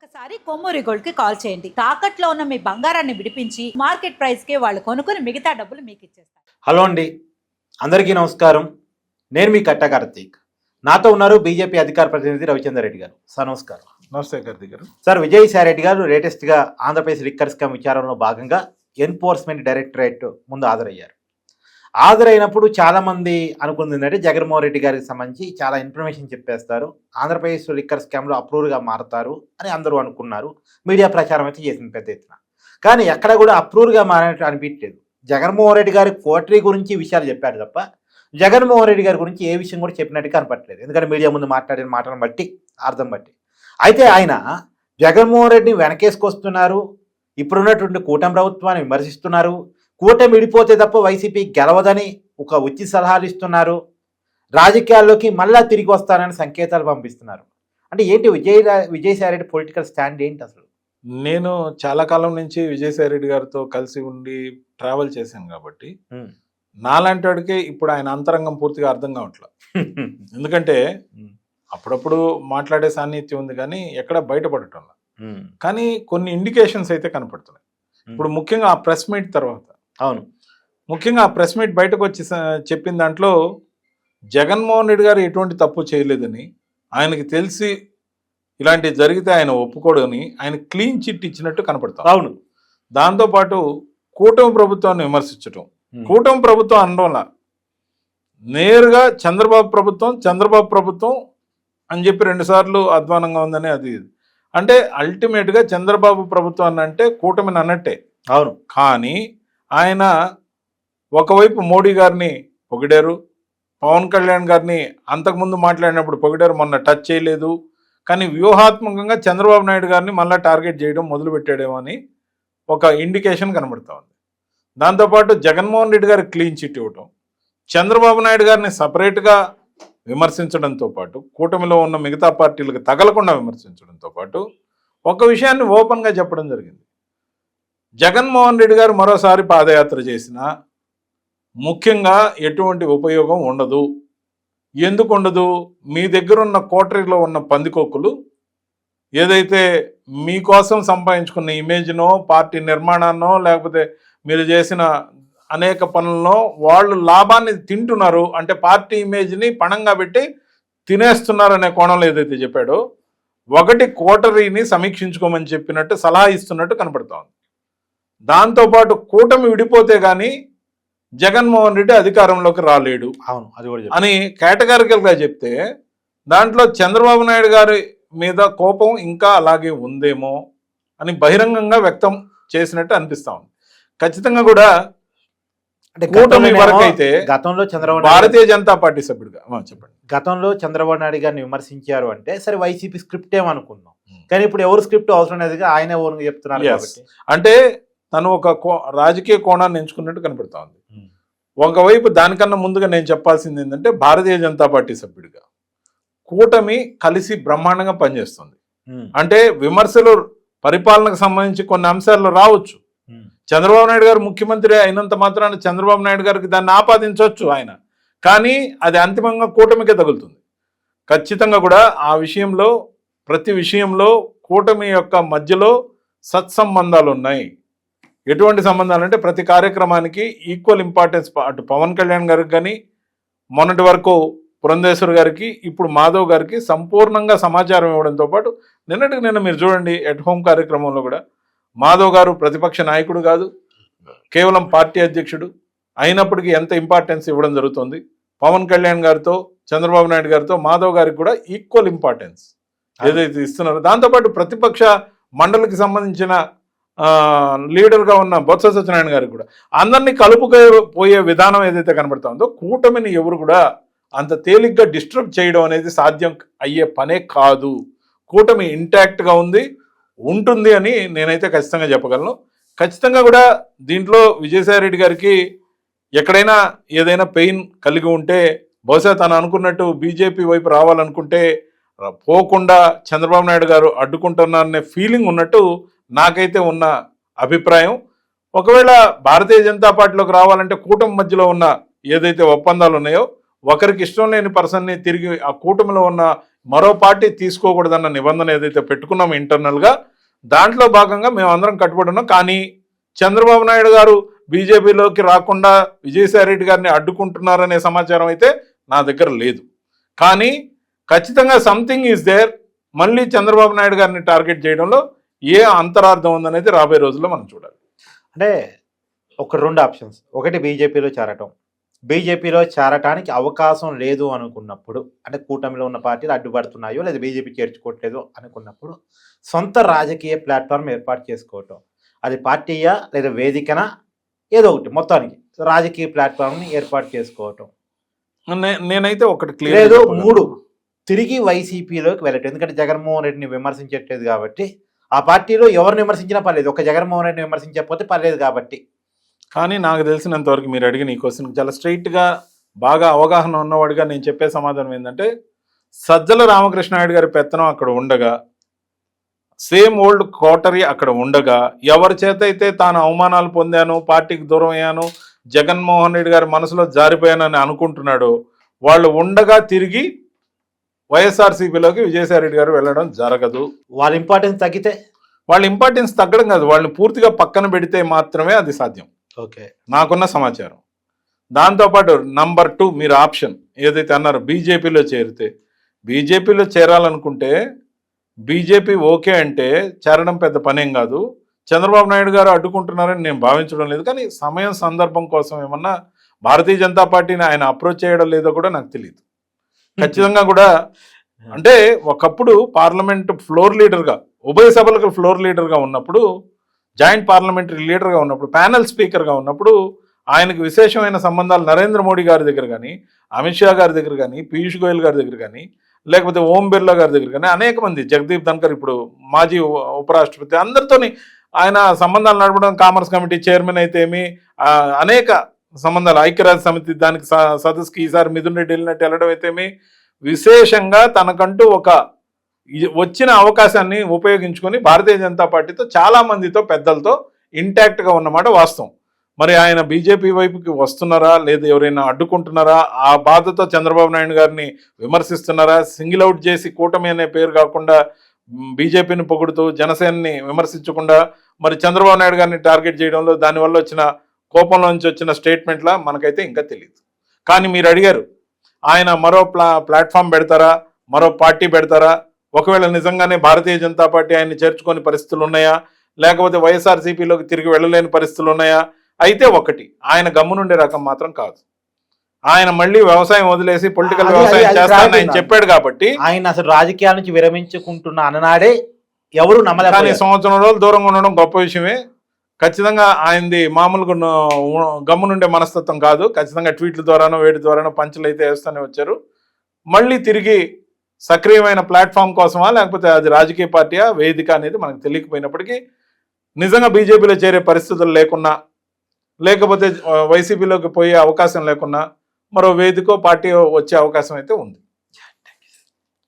ఒక్కసారి కొమ్మూరి గోల్డ్ కి కాల్ చేయండి. తాకట్లో ఉన్న మీ బంగారాన్ని విడిపించి మార్కెట్ ప్రైస్ కి వాళ్ళు కొనుక్కుని మిగతా డబ్బులు మీకు ఇచ్చేస్తారు. హలో అండి, అందరికీ నమస్కారం. నేను మీ కట్ట కార్తీక్. నాతో ఉన్నారు బీజేపీ అధికార ప్రతినిధి రవిచంద్ర రెడ్డి గారు. సార్ నమస్కారం. నమస్తే కార్తీక్ గారు. సార్, విజయసాయి రెడ్డి గారు లేటెస్ట్గా ఆంధ్రప్రదేశ్ లిక్కర్ స్కామ్ విచారణలో భాగంగా ఎన్ఫోర్స్మెంట్ డైరెక్టరేట్ ముందు హాజరయ్యారు. హాజరైనప్పుడు చాలామంది అనుకుంది ఏంటంటే జగన్మోహన్ రెడ్డి గారికి సంబంధించి చాలా ఇన్ఫర్మేషన్ చెప్పేస్తారు, ఆంధ్రప్రదేశ్ లిక్కర్ స్కామ్లో అప్రూవ్గా మారుతారు అని అందరూ అనుకున్నారు. మీడియా ప్రచారం అయితే చేసింది పెద్ద ఎత్తున. కానీ ఎక్కడ కూడా అప్రూవ్గా మారినట్టు అనిపించలేదు. జగన్మోహన్ రెడ్డి గారి కోటరీ గురించి విషయాలు చెప్పారు తప్ప జగన్మోహన్ రెడ్డి గారి గురించి ఏ విషయం కూడా చెప్పినట్టు కనపట్లేదు. ఎందుకంటే మీడియా ముందు మాట్లాడిన మాటలను బట్టి అర్థం బట్టి అయితే ఆయన జగన్మోహన్ రెడ్డిని వెనకేసుకొస్తున్నారు, ఇప్పుడున్నటువంటి కూటమి ప్రభుత్వాన్ని విమర్శిస్తున్నారు, కూటమి విడిపోతే తప్ప వైసీపీ గెలవదని ఒక ఉచిత సలహాలు ఇస్తున్నారు, రాజకీయాల్లోకి మళ్ళా తిరిగి వస్తారని సంకేతాలు పంపిస్తున్నారు. అంటే ఏంటి విజయసాయి రెడ్డి పొలిటికల్ స్టాండ్ ఏంటి అసలు? నేను చాలా కాలం నుంచి విజయసాయి రెడ్డి గారితో కలిసి ఉండి ట్రావెల్ చేశాను కాబట్టి నాలాంటి వాడికి ఇప్పుడు ఆయన అంతరంగం పూర్తిగా అర్థం కావట్లేదు. ఎందుకంటే అప్పుడప్పుడు మాట్లాడే సాన్నిధ్యం ఉంది కానీ ఎక్కడ బయటపడటం. కానీ కొన్ని ఇండికేషన్స్ అయితే కనపడుతున్నాయి. ఇప్పుడు ముఖ్యంగా ఆ ప్రెస్ మీట్ తర్వాత, అవును, ముఖ్యంగా ఆ ప్రెస్ మీట్ బయటకు వచ్చి చెప్పిన దాంట్లో జగన్మోహన్ రెడ్డి గారు ఎటువంటి తప్పు చేయలేదని, ఆయనకి తెలిసి ఇలాంటివి జరిగితే ఆయన ఒప్పుకోడని ఆయన క్లీన్ చిట్ ఇచ్చినట్టు కనపడతాం. అవును. దాంతోపాటు కూటమి ప్రభుత్వాన్ని విమర్శించడం, కూటమి ప్రభుత్వం అనడంలా నేరుగా చంద్రబాబు ప్రభుత్వం అని చెప్పి 2 సార్లు అధ్వానంగా ఉందని అది అంటే అల్టిమేట్గా చంద్రబాబు ప్రభుత్వాన్ని అంటే కూటమిని అన్నట్టే. అవును. కానీ ఆయన ఒకవైపు మోడీ గారిని పొగిడారు, పవన్ కళ్యాణ్ గారిని అంతకుముందు మాట్లాడినప్పుడు పొగిడారు, మొన్న టచ్ చేయలేదు. కానీ వ్యూహాత్మకంగా చంద్రబాబు నాయుడు గారిని మళ్ళీ టార్గెట్ చేయడం మొదలుపెట్టాడేమో అని ఒక ఇండికేషన్ కనబడుతూ ఉంది. దాంతోపాటు జగన్మోహన్ రెడ్డి గారికి క్లీన్ చిట్ ఇవ్వటం, చంద్రబాబు నాయుడు గారిని సపరేట్గా విమర్శించడంతో పాటు కూటమిలో ఉన్న మిగతా పార్టీలకు తగలకుండా విమర్శించడంతో పాటు ఒక విషయాన్ని ఓపెన్గా చెప్పడం జరిగింది. జగన్మోహన్ రెడ్డి గారు మరోసారి పాదయాత్ర చేసినా ముఖ్యంగా ఎటువంటి ఉపయోగం ఉండదు. ఎందుకు ఉండదు? మీ దగ్గర ఉన్న కోటరీలో ఉన్న పందికొక్కులు ఏదైతే మీకోసం సంపాదించుకున్న ఇమేజ్నో, పార్టీ నిర్మాణాన్నో, లేకపోతే మీరు చేసిన అనేక పనుల్లో వాళ్ళు లాభాన్ని తింటున్నారు, అంటే పార్టీ ఇమేజ్ని పణంగా పెట్టి తినేస్తున్నారు అనే కోణంలో ఏదైతే చెప్పాడో, ఒకటి కోటరీని సమీక్షించుకోమని చెప్పినట్టు సలహా ఇస్తున్నట్టు కనపడుతోంది. దాంతోపాటు కూటమి విడిపోతే కానీ జగన్మోహన్ రెడ్డి అధికారంలోకి రాలేడు అని కేటగారికల్గా చెప్తే, దాంట్లో చంద్రబాబు నాయుడు గారి మీద కోపం ఇంకా అలాగే ఉందేమో అని బహిరంగంగా వ్యక్తం చేసినట్టు అనిపిస్తా ఉంది. ఖచ్చితంగా కూడా అంటే కూటమి వరకు అయితే గతంలో చంద్రబాబు భారతీయ జనతా పార్టీ సభ్యుడిగా చెప్పండి, గతంలో చంద్రబాబు నాయుడు గారిని విమర్శించారు అంటే సరే వైసీపీ స్క్రిప్ట్ ఏమనుకుందాం, కానీ ఇప్పుడు ఎవరు స్క్రిప్ట్ అవసరం లేదుగా, ఆయనే ఓన్గా చెప్తున్నారు కాబట్టి అంటే తను ఒక రాజకీయ కోణాన్ని ఎంచుకున్నట్టు కనపడతా ఉంది. ఒకవైపు దానికన్నా ముందుగా నేను చెప్పాల్సింది ఏంటంటే, భారతీయ జనతా పార్టీ సభ్యుడిగా కూటమి కలిసి బ్రహ్మాండంగా పనిచేస్తుంది. అంటే విమర్శలు పరిపాలనకు సంబంధించి కొన్ని అంశాలు రావచ్చు. చంద్రబాబు నాయుడు గారు ముఖ్యమంత్రి అయినంత మాత్రాన చంద్రబాబు నాయుడు గారికి దాన్ని ఆపాదించవచ్చు ఆయన, కానీ అది అంతిమంగా కూటమికే తగులుతుంది. ఖచ్చితంగా కూడా ఆ విషయంలో, ప్రతి విషయంలో కూటమి యొక్క మధ్యలో సత్సంబంధాలు ఉన్నాయి. ఎటువంటి సంబంధాలు అంటే, ప్రతి కార్యక్రమానికి ఈక్వల్ ఇంపార్టెన్స్ అటు పవన్ కళ్యాణ్ గారికి కానీ, మొన్నటి వరకు పురంధేశ్వర్ గారికి, ఇప్పుడు మాధవ్ గారికి సంపూర్ణంగా సమాచారం ఇవ్వడంతో పాటు నిన్నటికి నిన్న మీరు చూడండి ఎట్ హోమ్ కార్యక్రమంలో కూడా మాధవ్ గారు ప్రతిపక్ష నాయకుడు కాదు, కేవలం పార్టీ అధ్యక్షుడు అయినప్పటికీ ఎంత ఇంపార్టెన్స్ ఇవ్వడం జరుగుతుంది. పవన్ కళ్యాణ్ గారితో, చంద్రబాబు నాయుడు గారితో మాధవ్ గారికి కూడా ఈక్వల్ ఇంపార్టెన్స్ ఏదైతే ఇస్తున్నారో, దాంతోపాటు ప్రతిపక్ష మండలికి సంబంధించిన లీడర్గా ఉన్న బొత్స సత్యనారాయణ గారికి కూడా అందరినీ కలుపుకపోయే విధానం ఏదైతే కనబడుతుందో, కూటమిని ఎవరు కూడా అంత తేలిగ్గా డిస్టర్బ్ చేయడం అనేది సాధ్యం అయ్యే పనే కాదు. కూటమి ఇంటాక్ట్గా ఉంటుంది అని నేనైతే ఖచ్చితంగా చెప్పగలను. ఖచ్చితంగా కూడా దీంట్లో విజయసాయి రెడ్డి గారికి ఎక్కడైనా ఏదైనా పెయిన్ కలిగి ఉంటే, బహుశా తను అనుకున్నట్టు బీజేపీ వైపు రావాలనుకుంటే పోకుండా చంద్రబాబు నాయుడు గారు అడ్డుకుంటున్నారనే ఫీలింగ్ ఉన్నట్టు నాకైతే ఉన్న అభిప్రాయం. ఒకవేళ భారతీయ జనతా పార్టీలోకి రావాలంటే కూటమి మధ్యలో ఉన్న ఏదైతే ఒప్పందాలు ఉన్నాయో, ఒకరికి ఇష్టం లేని పర్సన్ని తిరిగి ఆ కూటమిలో ఉన్న మరో పార్టీ తీసుకోకూడదన్న నిబంధన ఏదైతే పెట్టుకున్నామో ఇంటర్నల్గా, దాంట్లో భాగంగా మేము అందరం కట్టుబడి ఉన్నాం. కానీ చంద్రబాబు నాయుడు గారు బీజేపీలోకి రాకుండా విజయసాయి రెడ్డి గారిని అడ్డుకుంటున్నారనే సమాచారం అయితే నా దగ్గర లేదు. కానీ ఖచ్చితంగా సంథింగ్ ఈజ్ దేర్. మళ్ళీ చంద్రబాబు నాయుడు గారిని టార్గెట్ చేయడంలో ఏ అంతరార్థం ఉందనేది రాబోయే రోజుల్లో మనం చూడాలి. అంటే ఒక 2 ఆప్షన్స్. ఒకటి బీజేపీలో చేరటం. బీజేపీలో చేరటానికి అవకాశం లేదు అనుకున్నప్పుడు, అంటే కూటమిలో ఉన్న పార్టీలు అడ్డుపడుతున్నాయో లేదా బీజేపీ చేర్చుకోవట్లేదు అనుకున్నప్పుడు సొంత రాజకీయ ప్లాట్ఫామ్ ఏర్పాటు చేసుకోవటం. అది పార్టీయా లేదా వేదికనా, ఏదో ఒకటి మొత్తానికి రాజకీయ ప్లాట్ఫామ్ని ఏర్పాటు చేసుకోవటం. నేనైతే ఒకటి క్లియర్. లేదు 3 తిరిగి వైసీపీలోకి వెళ్ళటం. ఎందుకంటే జగన్మోహన్ రెడ్డిని విమర్శించట్లేదు కాబట్టి, ఆ పార్టీలో ఎవరిని విమర్శించినా పర్లేదు, ఒక జగన్మోహన్ రెడ్డిని విమర్శించకపోతే పర్లేదు కాబట్టి. కానీ నాకు తెలిసినంతవరకు మీరు అడిగిన ఈ క్వశ్చన్ చాలా స్ట్రైట్గా బాగా అవగాహన ఉన్నవాడిగా నేను చెప్పే సమాధానం ఏంటంటే, సజ్జల రామకృష్ణారెడ్డి గారి పెత్తనం అక్కడ ఉండగా, సేమ్ ఓల్డ్ కోటరీ అక్కడ ఉండగా, ఎవరి చేత అయితే తాను అవమానాలు పొందాను, పార్టీకి దూరం అయ్యాను, జగన్మోహన్ రెడ్డి గారి మనసులో జారిపోయానని అనుకుంటున్నాడు, వాళ్ళు ఉండగా తిరిగి వైఎస్ఆర్సీపీలోకి విజయసాయి రెడ్డి గారు వెళ్ళడం జరగదు. వాళ్ళ ఇంపార్టెన్స్ తగ్గితే, వాళ్ళ ఇంపార్టెన్స్ తగ్గడం కాదు, వాళ్ళని పూర్తిగా పక్కన పెడితే మాత్రమే అది సాధ్యం. ఓకే, నాకున్న సమాచారం. దాంతోపాటు నంబర్ 2 మీరు ఆప్షన్ ఏదైతే అన్నారో బీజేపీలో చేరితే, బీజేపీలో చేరాలనుకుంటే బీజేపీ ఓకే అంటే చేరడం పెద్ద పనేం కాదు. చంద్రబాబు నాయుడు గారు అడ్డుకుంటున్నారని నేను భావించడం లేదు. కానీ సమయం సందర్భం కోసం ఏమన్నా భారతీయ జనతా పార్టీని ఆయన అప్రోచ్ చేయడం లేదో కూడా నాకు తెలియదు. ఖచ్చితంగా కూడా అంటే ఒకప్పుడు పార్లమెంట్ ఫ్లోర్ లీడర్గా, ఉభయ సభలకు ఫ్లోర్ లీడర్గా ఉన్నప్పుడు, జాయింట్ పార్లమెంటరీ లీడర్గా ఉన్నప్పుడు, ప్యానెల్ స్పీకర్గా ఉన్నప్పుడు ఆయనకు విశేషమైన సంబంధాలు నరేంద్ర మోడీ గారి దగ్గర కానీ, అమిత్ షా గారి దగ్గర కానీ, పీయూష్ గోయల్ గారి దగ్గర కానీ, లేకపోతే ఓం బిర్లా గారి దగ్గర కానీ, అనేక మంది, జగదీప్ ధన్కర్ ఇప్పుడు మాజీ ఉపరాష్ట్రపతి, అందరితోని ఆయన సంబంధాలు నడపడం, కామర్స్ కమిటీ చైర్మన్ అయితే ఏమి, అనేక సంబంధాలు, ఐక్యరాజ్య సమితి దానికి సదస్సుకి ఈసారి మిథున్ రెడ్డి వెళ్ళడం అయితేమి, విశేషంగా తనకంటూ ఒక వచ్చిన అవకాశాన్ని ఉపయోగించుకొని భారతీయ జనతా పార్టీతో చాలా మందితో పెద్దలతో ఇంటాక్ట్గా ఉన్నమాట వాస్తవం. మరి ఆయన బీజేపీ వైపుకి వస్తున్నారా, లేదా ఎవరైనా అడ్డుకుంటున్నారా, ఆ బాధతో చంద్రబాబు నాయుడు గారిని విమర్శిస్తున్నారా, సింగిల్ అవుట్ చేసి కూటమి అనే పేరు కాకుండా బీజేపీని పొగుడుతూ జనసేనని విమర్శించకుండా మరి చంద్రబాబు నాయుడు గారిని టార్గెట్ చేయడంలో దానివల్ల వచ్చిన కోపంలోంచి వచ్చిన స్టేట్మెంట్లా మనకైతే ఇంకా తెలియదు. కానీ మీరు అడిగారు ఆయన మరో ప్లాట్ఫామ్ పెడతారా, మరో పార్టీ పెడతారా, ఒకవేళ నిజంగానే భారతీయ జనతా పార్టీ ఆయన్ని చేర్చుకొని పరిస్థితులు ఉన్నాయా, లేకపోతే వైఎస్ఆర్సీపీలోకి తిరిగి వెళ్ళలేని పరిస్థితులు ఉన్నాయా, అయితే ఒకటి, ఆయన గమ్మునుండే రకం మాత్రం కాదు. ఆయన మళ్ళీ వ్యవసాయం వదిలేసి పొలిటికల్ వ్యవసాయం చేస్తానని ఆయన చెప్పాడు కాబట్టి, ఆయన అసలు రాజకీయాల నుంచి విరమించుకుంటున్న అన్ననాడే ఎవరు నమ్మలేదు. కానీ సంవత్సరం రోజులు దూరంగా ఉండడం గొప్ప విషయమే. ఖచ్చితంగా ఆయనది మామూలుగా గమ్మునుండే మనస్తత్వం కాదు. ఖచ్చితంగా ట్వీట్ల ద్వారానో వేటి ద్వారానో పంచులు అయితే వేస్తూనే వచ్చారు. మళ్ళీ తిరిగి సక్రియమైన ప్లాట్ఫామ్ కోసమా, లేకపోతే అది రాజకీయ పార్టీయా, వేదిక అనేది మనకు తెలియకపోయినప్పటికీ, నిజంగా బీజేపీలో చేరే పరిస్థితులు లేకున్నా, లేకపోతే వైసీపీలోకి పోయే అవకాశం లేకున్నా, మరో వేదికో పార్టీ వచ్చే అవకాశం అయితే ఉంది.